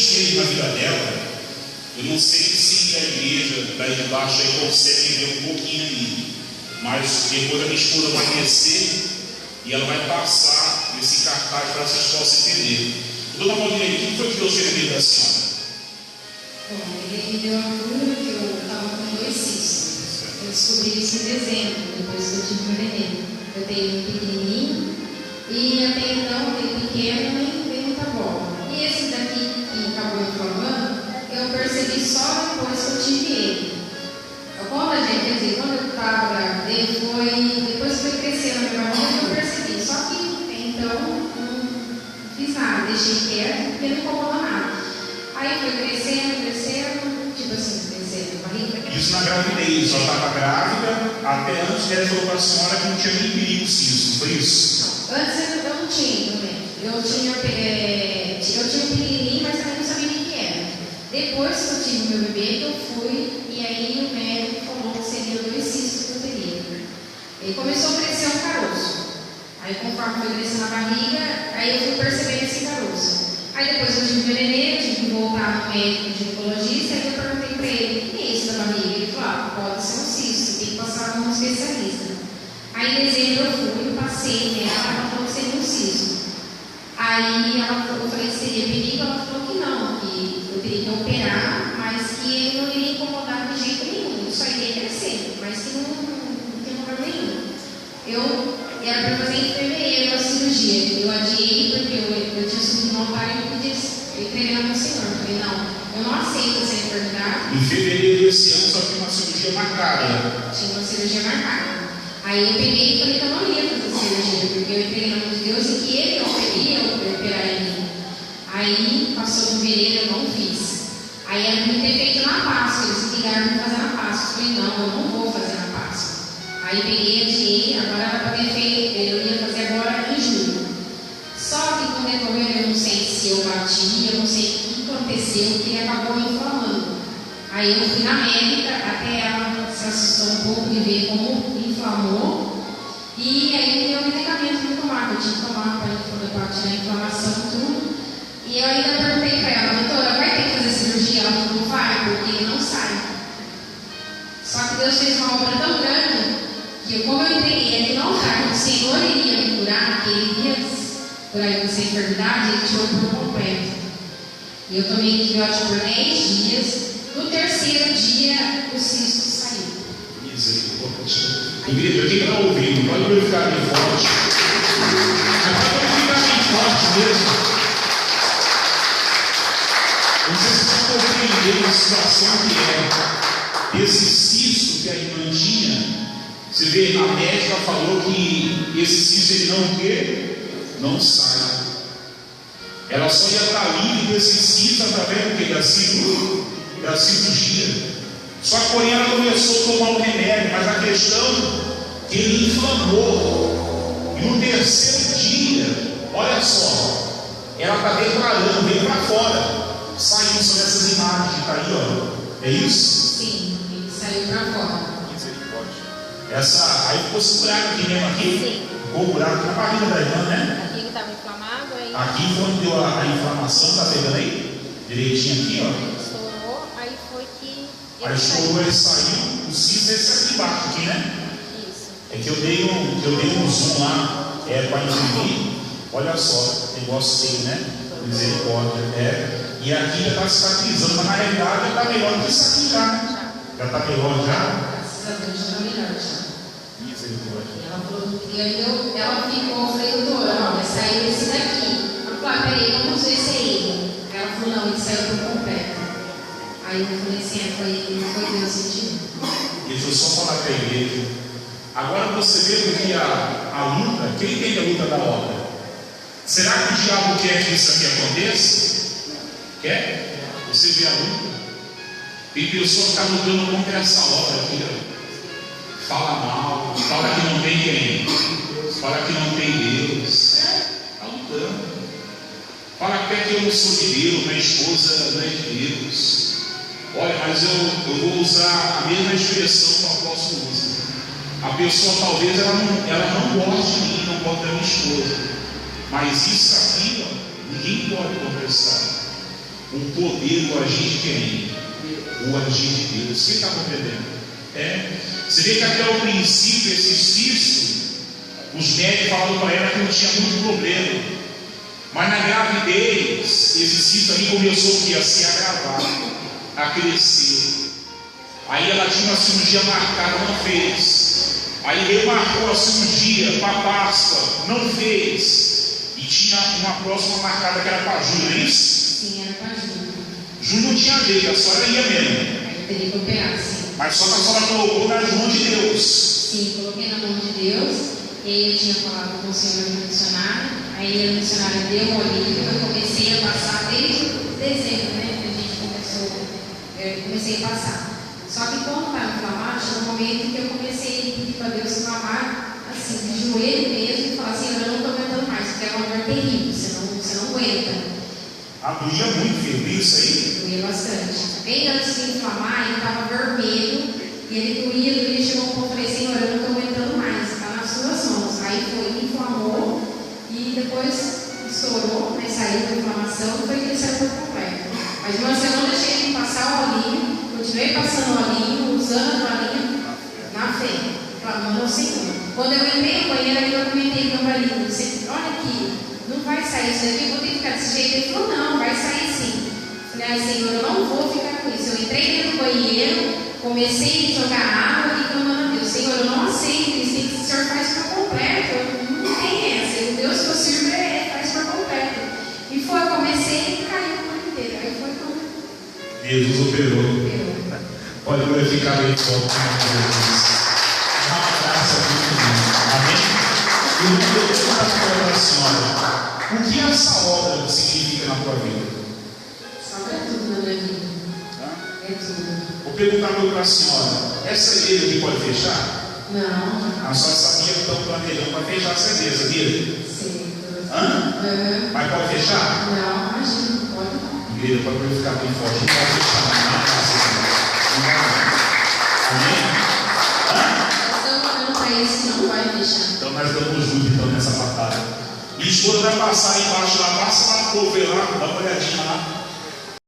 esteve na vida dela, eu não sei se a igreja daí de baixo aí consegue ver um pouquinho ainda, mas depois a minha esposa vai descer e ela vai passar esse cartaz para vocês possam entender. Dona Maurinha, o que foi que Deus fez na vida da senhora? Bom, ele me deu a cura que eu estava com 2 cistos. Eu descobri isso em dezembro, depois que eu tive meu neném. Eu tenho um pequenininho e até então aquele pequeno nem veio muita bola. E esse daqui que acabou inflamando, eu percebi só depois que eu tive ele. Quando eu estava grávida, depois que foi crescendo na minha barriga, eu percebi. Só que então não fiz nada, deixei quieto, porque não incomodou nada. Aí foi crescendo, tipo assim, crescendo na barriga. Isso na gravidez, só estava grávida, até antes dela falou para a senhora que não tinha nem perigo cisto, foi isso? Antes eu não tinha também. Eu tinha um pequenininho, mas também não sabia nem o que era. Depois que eu tive meu bebê, que eu fui, e aí o médico falou que seriam 2 cistos que eu teria. Ele começou a crescer um caroço. Aí conforme foi crescendo a barriga, aí eu fui percebendo esse caroço. Aí depois eu tive meu neném, eu tive que voltar no médico ginecologista, aí eu perguntei para ele, o que é isso da barriga? Ele falou, pode ser um cisto, tem que passar com um especialista. Aí em dezembro eu fui, passei nela, ela falou que seria um cisto. Aí eu falei, seria perigo? Ela falou que não, que eu teria que operar, mas que ele não iria incomodar de jeito nenhum, ele só iria crescer, mas que não tem problema nenhum. Era para fazer em fevereiro a cirurgia, eu adiei porque eu tinha subido no altar e eu podia entregar no Senhor. Eu falei, não, eu não aceito essa enfermidade. Em fevereiro desse ano só tinha uma cirurgia marcada. Tinha uma cirurgia marcada. Aí eu peguei e falei que eu não ia fazer cirurgia, porque eu entreguei na mão de Deus e que ele não queria operar em mim. Aí passou fevereiro, eu não fiz. Aí era para ter feito na Páscoa, eles ligaram para fazer na Páscoa. Eu falei, não, eu não vou fazer na Páscoa. Aí peguei, adiei, agora era para ter feito, eu ia fazer agora em julho. Só que com o decorrer, eu não sei se eu bati, eu não sei o que aconteceu, que ele acabou inflamando. Aí eu fui na médica, até ela se assustou um pouco de ver como inflamou. E aí me deu um medicamento para tomar, que eu tinha que tomar para tirar a inflamação e tudo. E eu ainda perguntei para ela, doutora, vai ter que fazer cirurgia? Ela falou, vai, porque ele não sai. Só que Deus fez uma obra tão grande que como eu entreguei aqui no altar, que o Senhor iria me curar, que Ele iria curar essa enfermidade, Ele tirou por completo. E eu tomei antibiótico por 10 dias. No 3º dia, o cisto saiu. Misericórdia. Igreja, quem está ouvindo, pode glorificar bem forte. Pode glorificar bem forte mesmo. Não sei se vocês compreenderam a situação que é. Esse cisto que a irmã tinha, você vê, a médica falou que esse cisto ele não o quê? Não sai. Ela só ia estar livre desse cisto através do quê? Da cirurgia. Só que porém ela começou a tomar o remédio, mas a questão que ele inflamou. E no 3º dia, olha só, ela está declarando, veio para fora. Saiu sobre essas imagens que está aí, ó. É isso? Sim, ele saiu para fora. Aí ficou esse buraco aqui mesmo aqui? Sim. Ficou o buraco na barriga da irmã, né? Aqui que estava inflamado, aí. Aqui foi onde deu a inflamação, tá pegando aí? Direitinho aqui, ó. Estourou, aí foi que. Aí estourou, ele saiu. O cisto é esse aqui embaixo, aqui, né? Isso. É que eu dei um zoom lá, para imprimir. Olha só, negócio feio, né? Misericórdia, E aqui já está cicatrizando, mas na realidade já está melhor do que isso aqui já, né? Já está melhor já? Graças a Deus, já está melhor já. Misericórdia. E ela falou, e aí ela ficou, eu falei, doutora, ó, vai sair esse daqui. Ela falou, peraí, vamos ver se é ele. Ela falou, não, ele saiu por completo. Aí eu falei assim, foi Deus sentindo. Deixa eu só falar para a igreja. Agora você vê que a luta, quem tem a luta da obra? Será que o diabo quer que isso aqui aconteça? Quer? Você vê a luta? Tem pessoa que está lutando contra essa obra aqui, ó. Fala mal, fala que não tem quem, fala que não tem Deus, está lutando. Fala até que eu não sou de Deus, minha esposa não é de Deus. Olha, mas eu vou usar a mesma expressão que o apóstolo usa. A pessoa talvez ela não goste de mim, não goste da minha esposa, mas isso aqui, ó, ninguém pode conversar. O poder, o agir de quem? O agir de Deus. Quem está compreendendo? Você vê que até o princípio, esse cisto, os médicos falaram para ela que não tinha muito problema. Mas na gravidez, esse cisto ali começou a se agravar, a crescer. Aí ela tinha uma cirurgia marcada, não fez. Aí remarcou a cirurgia para Páscoa, não fez. E tinha uma próxima marcada que era para Júlia, não é isso? Sim, era para Júlia. Júlia não tinha jeito, a senhora ia mesmo. Aí eu teria que operar, sim. Mas só que a senhora colocou nas mãos de Deus. Sim, coloquei na mão de Deus. E aí eu tinha falado com o senhor missionário. Aí a missionária deu um olhinho. Eu comecei a passar desde dezembro, né? Que a gente começou. Eu comecei a passar. Só que quando estava inflamado, chegou um momento que eu comecei a pedir para Deus inflamar, assim, de joelho mesmo, e falar assim: eu não estou aguentando mais, porque é uma dor terrível, você não aguenta. Doía muito, filho, isso aí? Doía bastante. Bem antes de inflamar, ele estava vermelho, e ele doía, chegou um ponto e falei: Senhor, eu não estou aguentando mais, está nas suas mãos. Aí foi, inflamou, e depois estourou, né, saiu da inflamação, e foi que ele saiu por completo. Mas uma semana eu deixei de passar o olhinho, continuei passando o olhinho, usando o olhinho na fé, clamando ao Senhor. Quando eu entrei no banheiro, eu comentei com o meu marido: olha aqui, não vai sair isso daqui, eu vou ter que ficar desse jeito. Ele falou: não, vai sair sim. Eu falei: Senhor, eu não vou ficar com isso. Eu entrei dentro do banheiro, comecei a jogar água e clamando a Deus: Senhor, eu não aceito isso, o Senhor faz por completo, não tem essa, o Deus que eu sirvo faz por completo. E foi, comecei e caiu o ano inteiro. Aí foi como Jesus operou. Pode glorificar bem forte. Uma graça muito grande. Amém? E eu vou perguntar para a senhora: o que essa obra significa na tua vida? Sabe, é tudo na minha vida. É tudo. Vou perguntar para a senhora: essa igreja aqui pode fechar? Não. A senhora sabia que estão planejando para fechar essa igreja, sabia? Sim. Mas pode fechar? Não, imagina, pode não. Igreja, para glorificar bem forte, não pode fechar, não é fácil. Amém? Nós estamos olhando para isso, não vai fechar. Então nós damos junto então, nessa batalha. E a esposa vai passar aí embaixo lá, passa lá, pô, vê lá, dá uma olhadinha lá.